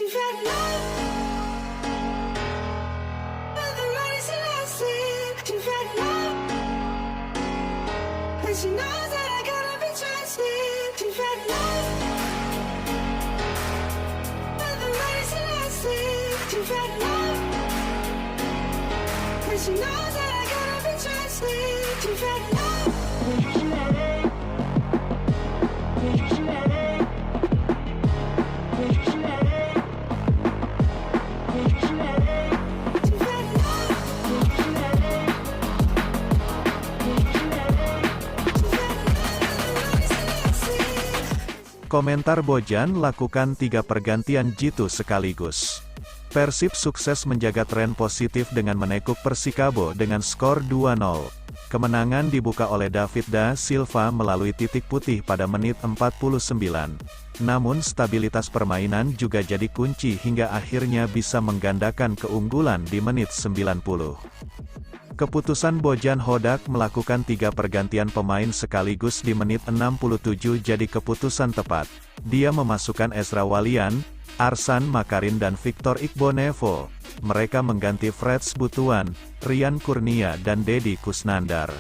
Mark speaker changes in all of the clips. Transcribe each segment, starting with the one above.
Speaker 1: You've had enough of the money's lasting. You've had enough, and she knows that I gotta be trusted. You've had enough of the money's lasting. You've had enough, and she knows that I gotta be trusted. You've had enough.
Speaker 2: Komentar Bojan lakukan 3 pergantian jitu sekaligus. Persib sukses menjaga tren positif dengan menekuk Persikabo dengan skor 2-0. Kemenangan dibuka oleh David da Silva melalui titik putih pada menit 49. Namun stabilitas permainan juga jadi kunci hingga akhirnya bisa menggandakan keunggulan di menit 90. Keputusan Bojan Hodak melakukan 3 pergantian pemain sekaligus di menit 67 jadi keputusan tepat. Dia memasukkan Ezra Walian, Arsan Makarin dan Victor Ikhbonevo. Mereka mengganti Freds Butuan, Rian Kurnia dan Deddy Kusnandar.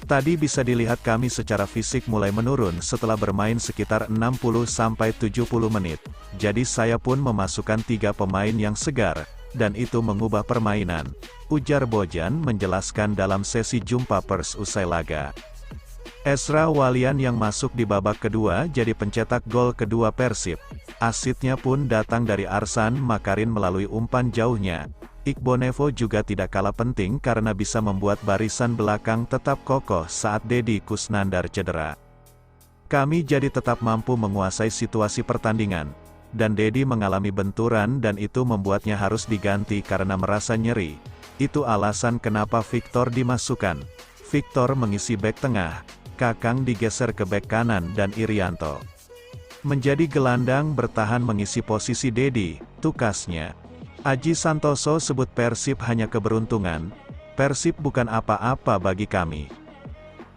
Speaker 2: Tadi bisa dilihat kami secara fisik mulai menurun setelah bermain sekitar 60-70 menit. Jadi saya pun memasukkan 3 pemain yang segar, dan itu mengubah permainan, ujar Bojan menjelaskan dalam sesi jumpa pers usai laga. Ezra Walian yang masuk di babak kedua jadi pencetak gol kedua Persib. Asitnya pun datang dari Arsan Makarin melalui umpan jauhnya. Ikhbonevo juga tidak kalah penting karena bisa membuat barisan belakang tetap kokoh saat Deddy Kusnandar cedera. Kami jadi tetap mampu menguasai situasi pertandingan. Dan Deddy mengalami benturan dan itu membuatnya harus diganti karena merasa nyeri. Itu alasan kenapa Victor dimasukkan. Victor mengisi bek tengah, Kakang digeser ke bek kanan dan Irianto menjadi gelandang bertahan mengisi posisi Deddy, tukasnya. Aji Santoso sebut Persib hanya keberuntungan, Persib bukan apa-apa bagi kami.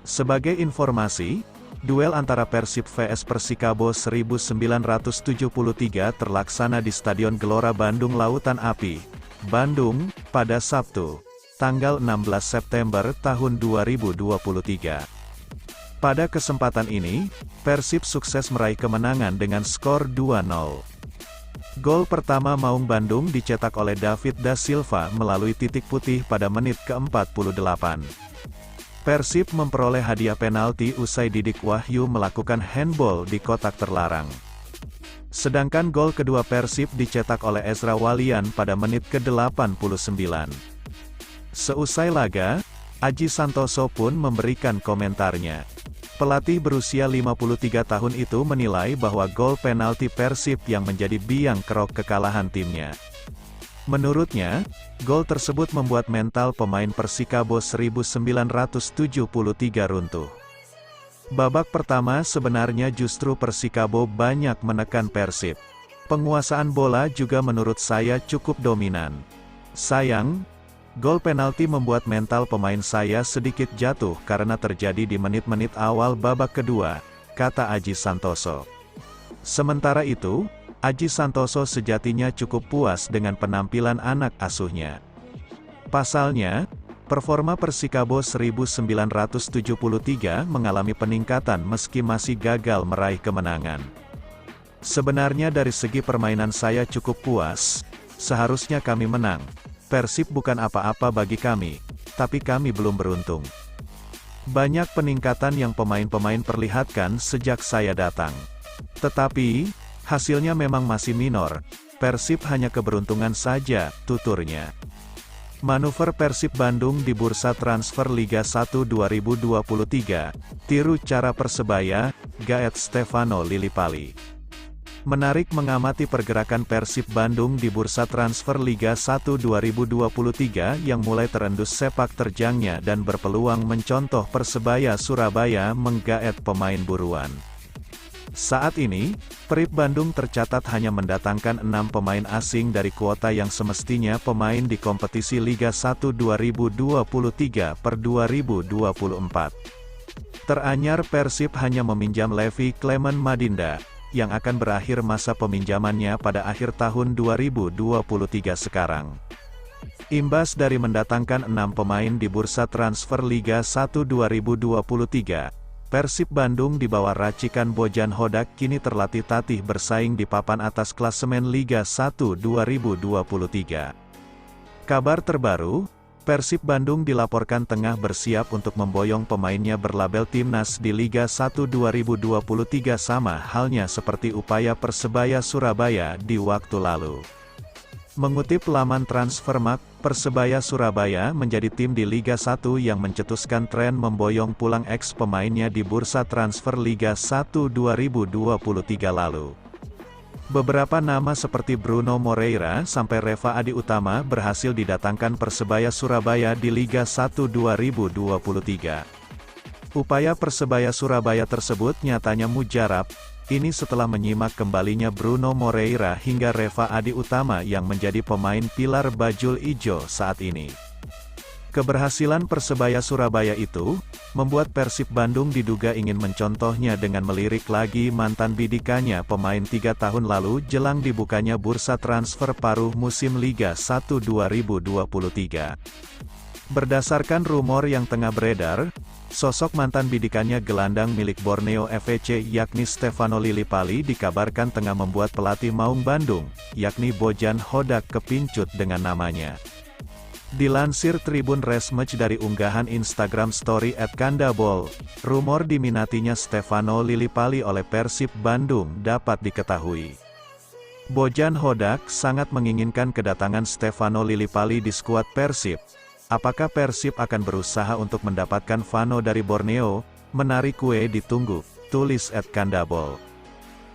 Speaker 2: Sebagai informasi, duel antara Persib vs Persikabo 1973 terlaksana di Stadion Gelora Bandung Lautan Api, Bandung, pada Sabtu, tanggal 16 September tahun 2023. Pada kesempatan ini, Persib sukses meraih kemenangan dengan skor 2-0. Gol pertama Maung Bandung dicetak oleh David da Silva melalui titik putih pada menit ke-48. Persib memperoleh hadiah penalti usai Didik Wahyu melakukan handball di kotak terlarang. Sedangkan gol kedua Persib dicetak oleh Ezra Walian pada menit ke-89. Seusai laga, Aji Santoso pun memberikan komentarnya. Pelatih berusia 53 tahun itu menilai bahwa gol penalti Persib yang menjadi biang kerok kekalahan timnya. Menurutnya, gol tersebut membuat mental pemain Persikabo 1973 runtuh. Babak pertama sebenarnya justru Persikabo banyak menekan Persib. Penguasaan bola juga menurut saya cukup dominan. Sayang, gol penalti membuat mental pemain saya sedikit jatuh karena terjadi di menit-menit awal babak kedua, kata Aji Santoso. Sementara itu, Aji Santoso sejatinya cukup puas dengan penampilan anak asuhnya. Pasalnya, performa Persikabo 1973 mengalami peningkatan meski masih gagal meraih kemenangan. Sebenarnya dari segi permainan saya cukup puas, seharusnya kami menang. Persib bukan apa-apa bagi kami, tapi kami belum beruntung. Banyak peningkatan yang pemain-pemain perlihatkan sejak saya datang. Tetapi, hasilnya memang masih minor, Persib hanya keberuntungan saja, tuturnya. Manuver Persib Bandung di Bursa Transfer Liga 1 2023, tiru cara Persebaya, Gaet Stefano Lillipali. Menarik mengamati pergerakan Persib Bandung di Bursa Transfer Liga 1 2023 yang mulai terendus sepak terjangnya dan berpeluang mencontoh Persebaya Surabaya menggaet pemain buruan. Saat ini, Persib Bandung tercatat hanya mendatangkan 6 pemain asing dari kuota yang semestinya pemain di kompetisi Liga 1 2023 per 2024. Teranyar Persib hanya meminjam Levi Clement Madinda, yang akan berakhir masa peminjamannya pada akhir tahun 2023 sekarang. Imbas dari mendatangkan 6 pemain di bursa transfer Liga 1 2023, Persib Bandung di bawah racikan Bojan Hodak kini terlatih-tatih bersaing di papan atas klasemen Liga 1 2023. Kabar terbaru, Persib Bandung dilaporkan tengah bersiap untuk memboyong pemainnya berlabel Timnas di Liga 1 2023 sama halnya seperti upaya Persebaya Surabaya di waktu lalu. Mengutip laman Transfermarkt, Persebaya Surabaya menjadi tim di Liga 1 yang mencetuskan tren memboyong pulang ex-pemainnya di bursa transfer Liga 1 2023 lalu. Beberapa nama seperti Bruno Moreira sampai Reva Adi Utama berhasil didatangkan Persebaya Surabaya di Liga 1 2023. Upaya Persebaya Surabaya tersebut nyatanya mujarab, ini setelah menyimak kembalinya Bruno Moreira hingga Reva Adi Utama yang menjadi pemain pilar Bajul Ijo saat ini. Keberhasilan Persebaya Surabaya itu, membuat Persib Bandung diduga ingin mencontohnya dengan melirik lagi mantan bidikannya pemain 3 tahun lalu jelang dibukanya bursa transfer paruh musim Liga 1 2023. Berdasarkan rumor yang tengah beredar, sosok mantan bidikannya gelandang milik Borneo FC yakni Stefano Lillipali dikabarkan tengah membuat pelatih Maung Bandung, yakni Bojan Hodak kepincut dengan namanya. Dilansir Tribun Resmatch dari unggahan Instagram Story @kandabol, rumor diminatinya Stefano Lillipali oleh Persib Bandung dapat diketahui. Bojan Hodak sangat menginginkan kedatangan Stefano Lillipali di skuad Persib. Apakah Persib akan berusaha untuk mendapatkan Vano dari Borneo? Menarik kue ditunggu, tulis @kandabol.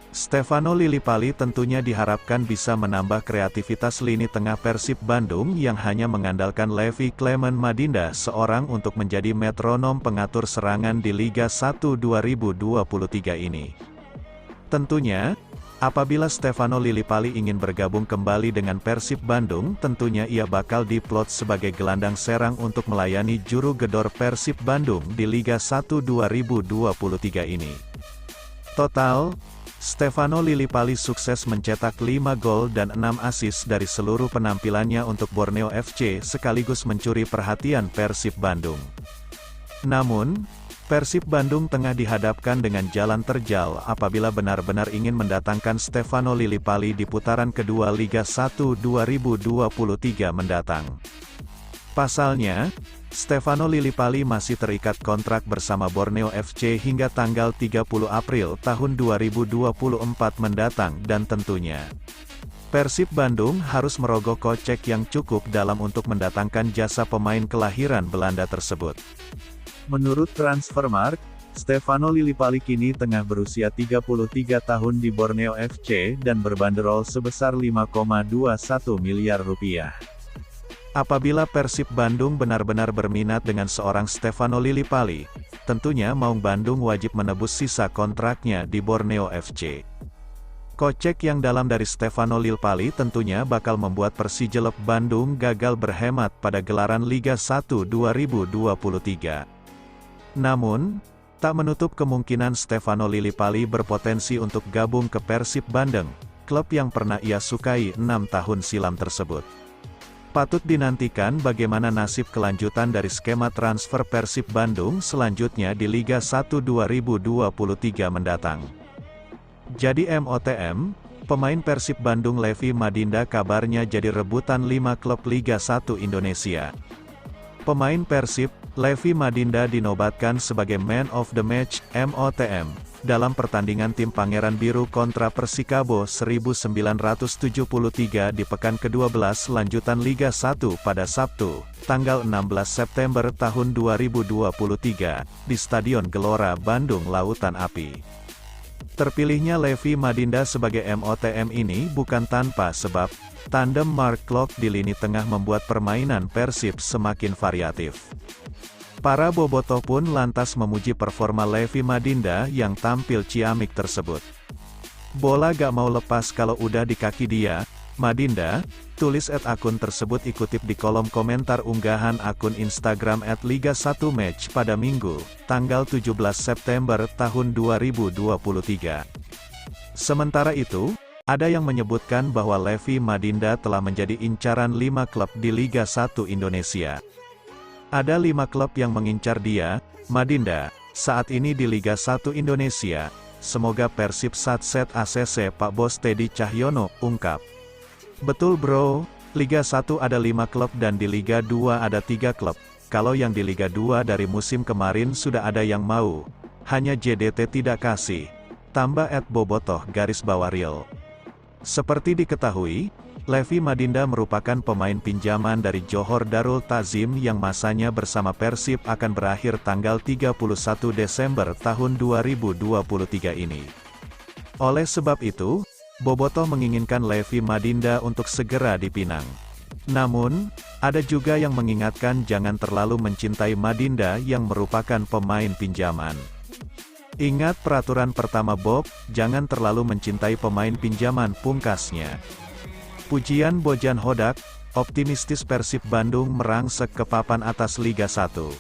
Speaker 2: Stefano Lillipali tentunya diharapkan bisa menambah kreativitas lini tengah Persib Bandung yang hanya mengandalkan Levi Clement Madinda seorang untuk menjadi metronom pengatur serangan di Liga 1 2023 ini. Tentunya, apabila Stefano Lillipali ingin bergabung kembali dengan Persib Bandung, tentunya ia bakal diplot sebagai gelandang serang untuk melayani juru gedor Persib Bandung di Liga 1 2023 ini. Total, Stefano Lillipali sukses mencetak 5 gol dan 6 assist dari seluruh penampilannya untuk Borneo FC sekaligus mencuri perhatian Persib Bandung. Namun, Persib Bandung tengah dihadapkan dengan jalan terjal apabila benar-benar ingin mendatangkan Stefano Lillipali di putaran kedua Liga 1 2023 mendatang. Pasalnya, Stefano Lillipali masih terikat kontrak bersama Borneo FC hingga tanggal 30 April tahun 2024 mendatang dan tentunya Persib Bandung harus merogoh kocek yang cukup dalam untuk mendatangkan jasa pemain kelahiran Belanda tersebut. Menurut Transfermarkt, Stefano Lillipali kini tengah berusia 33 tahun di Borneo FC dan berbanderol sebesar 5,21 miliar rupiah. Apabila Persib Bandung benar-benar berminat dengan seorang Stefano Lillipali, tentunya Maung Bandung wajib menebus sisa kontraknya di Borneo FC. Kocek yang dalam dari Stefano Lillipali tentunya bakal membuat Persijeleb Bandung gagal berhemat pada gelaran Liga 1 2023. Namun, tak menutup kemungkinan Stefano Lillipali berpotensi untuk gabung ke Persib Bandung, klub yang pernah ia sukai 6 tahun silam tersebut. Patut dinantikan bagaimana nasib kelanjutan dari skema transfer Persib Bandung selanjutnya di Liga 1 2023 mendatang. Jadi MOTM, pemain Persib Bandung Levi Madinda kabarnya jadi rebutan 5 klub Liga 1 Indonesia. Pemain Persib, Levi Madinda dinobatkan sebagai Man of the Match, MOTM, dalam pertandingan tim Pangeran Biru kontra Persikabo 1973 di pekan ke-12 lanjutan Liga 1 pada Sabtu, tanggal 16 September tahun 2023, di Stadion Gelora Bandung Lautan Api. Terpilihnya Levi Madinda sebagai MOTM ini bukan tanpa sebab, tandem Mark Klok di lini tengah membuat permainan Persib semakin variatif. Para bobotoh pun lantas memuji performa Levi Madinda yang tampil ciamik tersebut. Bola gak mau lepas kalau udah di kaki dia, Madinda, tulis akun tersebut ikutip di kolom komentar unggahan akun Instagram @Liga1Match pada Minggu, tanggal 17 September tahun 2023. Sementara itu, ada yang menyebutkan bahwa Levi Madinda telah menjadi incaran 5 klub di Liga 1 Indonesia. Ada 5 klub yang mengincar dia, Madinda, saat ini di Liga 1 Indonesia. Semoga Persib Satset ACC Pak Bos Teddy Cahyono, ungkap. Betul bro, Liga 1 ada 5 klub dan di Liga 2 ada 3 klub. Kalau yang di Liga 2 dari musim kemarin sudah ada yang mau. Hanya JDT tidak kasih. Tambah @bobotoh _real. Seperti diketahui, Levi Madinda merupakan pemain pinjaman dari Johor Darul Ta'zim yang masanya bersama Persib akan berakhir tanggal 31 Desember tahun 2023 ini. Oleh sebab itu, Bobotoh menginginkan Levi Madinda untuk segera dipinang. Namun, ada juga yang mengingatkan jangan terlalu mencintai Madinda yang merupakan pemain pinjaman. Ingat peraturan pertama Bob, jangan terlalu mencintai pemain pinjaman, pungkasnya. Pujian Bojan Hodak, optimistis Persib Bandung merangsek ke papan atas Liga 1.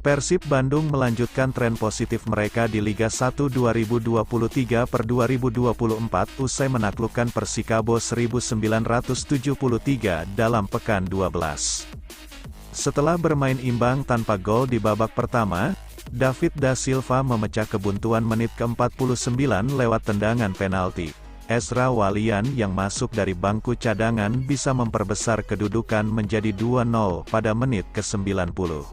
Speaker 2: Persib Bandung melanjutkan tren positif mereka di Liga 1 2023/2024 usai menaklukkan Persikabo 1973 dalam pekan 12. Setelah bermain imbang tanpa gol di babak pertama, David da Silva memecah kebuntuan menit ke-49 lewat tendangan penalti. Ezra Walian yang masuk dari bangku cadangan bisa memperbesar kedudukan menjadi 2-0 pada menit ke-90.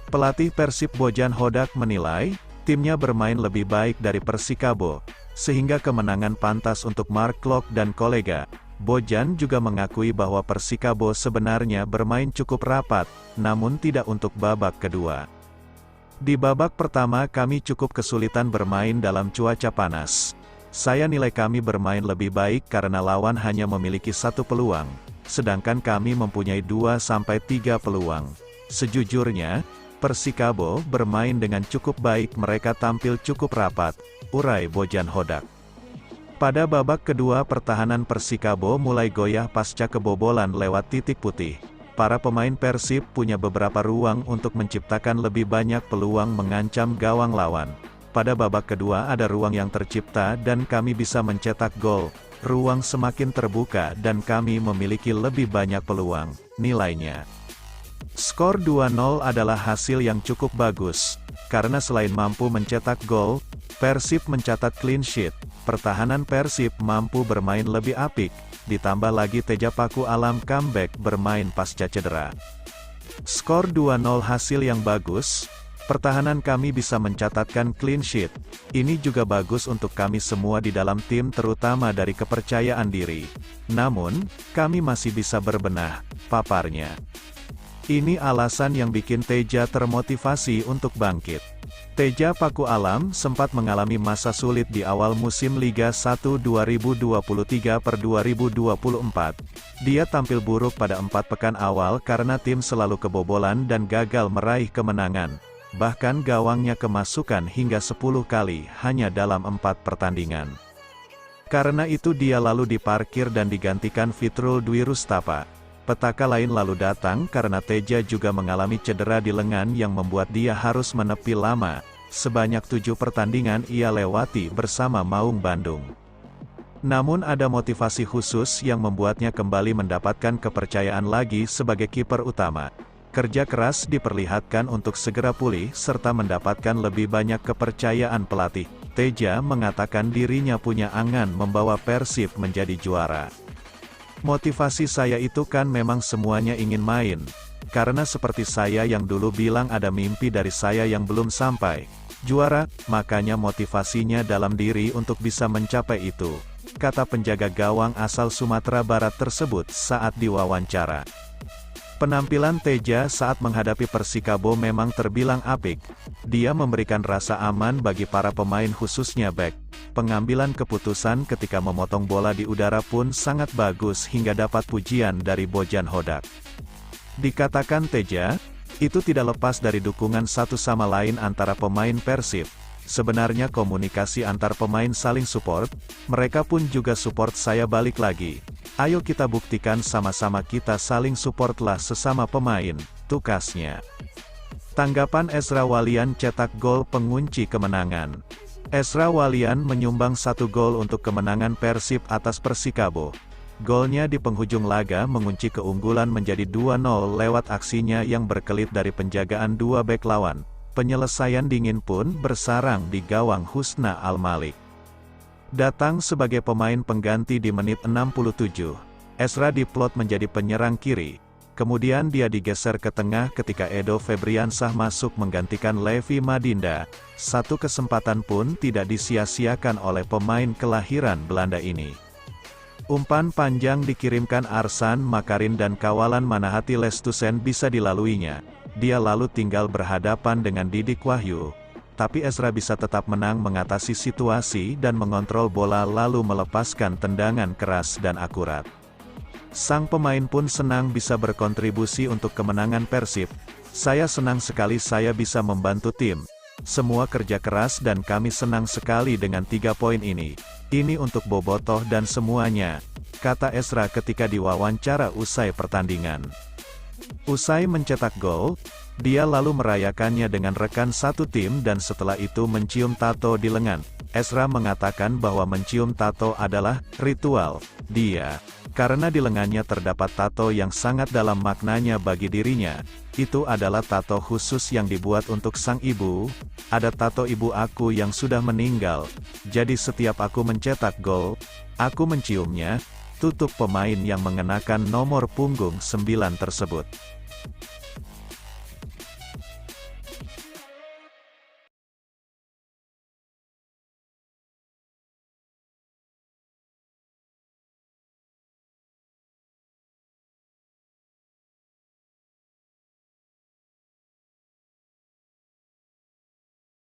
Speaker 2: Pelatih Persib Bojan Hodak menilai, timnya bermain lebih baik dari Persikabo, sehingga kemenangan pantas untuk Mark Klok dan kolega. Bojan juga mengakui bahwa Persikabo sebenarnya bermain cukup rapat, namun tidak untuk babak kedua. Di babak pertama kami cukup kesulitan bermain dalam cuaca panas. Saya nilai kami bermain lebih baik karena lawan hanya memiliki 1 peluang, sedangkan kami mempunyai 2-3 peluang. Sejujurnya, Persikabo bermain dengan cukup baik, mereka tampil cukup rapat, urai Bojan Hodak. Pada babak kedua pertahanan Persikabo mulai goyah pasca kebobolan lewat titik putih. Para pemain Persib punya beberapa ruang untuk menciptakan lebih banyak peluang mengancam gawang lawan. Pada babak kedua ada ruang yang tercipta dan kami bisa mencetak gol. Ruang semakin terbuka dan kami memiliki lebih banyak peluang, nilainya. Skor 2-0 adalah hasil yang cukup bagus, karena selain mampu mencetak gol, Persib mencatat clean sheet. Pertahanan Persib mampu bermain lebih apik, ditambah lagi Teja Paku Alam comeback bermain pasca cedera. Skor 2-0 hasil yang bagus, pertahanan kami bisa mencatatkan clean sheet. Ini juga bagus untuk kami semua di dalam tim terutama dari kepercayaan diri. Namun, kami masih bisa berbenah, paparnya. Ini alasan yang bikin Teja termotivasi untuk bangkit. Teja Paku Alam sempat mengalami masa sulit di awal musim Liga 1 2023/2024. Dia tampil buruk pada 4 pekan awal karena tim selalu kebobolan dan gagal meraih kemenangan. Bahkan gawangnya kemasukan hingga 10 kali hanya dalam 4 pertandingan. Karena itu dia lalu diparkir dan digantikan Fitrul Dwi Rustapa. Petaka lain lalu datang karena Teja juga mengalami cedera di lengan yang membuat dia harus menepi lama. Sebanyak 7 pertandingan ia lewati bersama Maung Bandung. Namun ada motivasi khusus yang membuatnya kembali mendapatkan kepercayaan lagi sebagai kiper utama. Kerja keras diperlihatkan untuk segera pulih serta mendapatkan lebih banyak kepercayaan pelatih. Teja mengatakan dirinya punya angan membawa Persib menjadi juara. Motivasi saya itu kan memang semuanya ingin main. Karena seperti saya yang dulu bilang ada mimpi dari saya yang belum sampai. Juara, makanya motivasinya dalam diri untuk bisa mencapai itu. Kata penjaga gawang asal Sumatera Barat tersebut saat diwawancara. Penampilan Teja saat menghadapi Persikabo memang terbilang apik. Dia memberikan rasa aman bagi para pemain khususnya bek. Pengambilan keputusan ketika memotong bola di udara pun sangat bagus hingga dapat pujian dari Bojan Hodak. Dikatakan Teja, itu tidak lepas dari dukungan satu sama lain antara pemain Persib. Sebenarnya komunikasi antar pemain saling support, mereka pun juga support saya balik lagi. Ayo kita buktikan sama-sama kita saling supportlah sesama pemain, tukasnya. Tanggapan Ezra Walian cetak gol pengunci kemenangan. Ezra Walian menyumbang 1 gol untuk kemenangan Persib atas Persikabo. Golnya di penghujung laga mengunci keunggulan menjadi 2-0 lewat aksinya yang berkelit dari penjagaan 2 bek lawan. Penyelesaian dingin pun bersarang di gawang Husna Al-Malik. Datang sebagai pemain pengganti di menit 67, Ezra diplot menjadi penyerang kiri. Kemudian dia digeser ke tengah ketika Edo Febriansah masuk menggantikan Levi Madinda. 1 kesempatan pun tidak disia-siakan oleh pemain kelahiran Belanda ini. Umpan panjang dikirimkan Arsan Makarin dan kawalan Manahati Lestusen bisa dilaluinya. Dia lalu tinggal berhadapan dengan Didik Wahyu. Tapi Ezra bisa tetap menang mengatasi situasi dan mengontrol bola lalu melepaskan tendangan keras dan akurat. Sang pemain pun senang bisa berkontribusi untuk kemenangan Persib. Saya senang sekali saya bisa membantu tim. Semua kerja keras dan kami senang sekali dengan 3 poin ini. Ini untuk Bobotoh dan semuanya, kata Ezra ketika diwawancara usai pertandingan. Usai mencetak gol, dia lalu merayakannya dengan rekan satu tim dan setelah itu mencium tato di lengan. Ezra mengatakan bahwa mencium tato adalah ritual dia. Karena di lengannya terdapat tato yang sangat dalam maknanya bagi dirinya. Itu adalah tato khusus yang dibuat untuk sang ibu. Ada tato ibu aku yang sudah meninggal. Jadi setiap aku mencetak gol, aku menciumnya. Tutup pemain yang mengenakan nomor punggung 9 tersebut.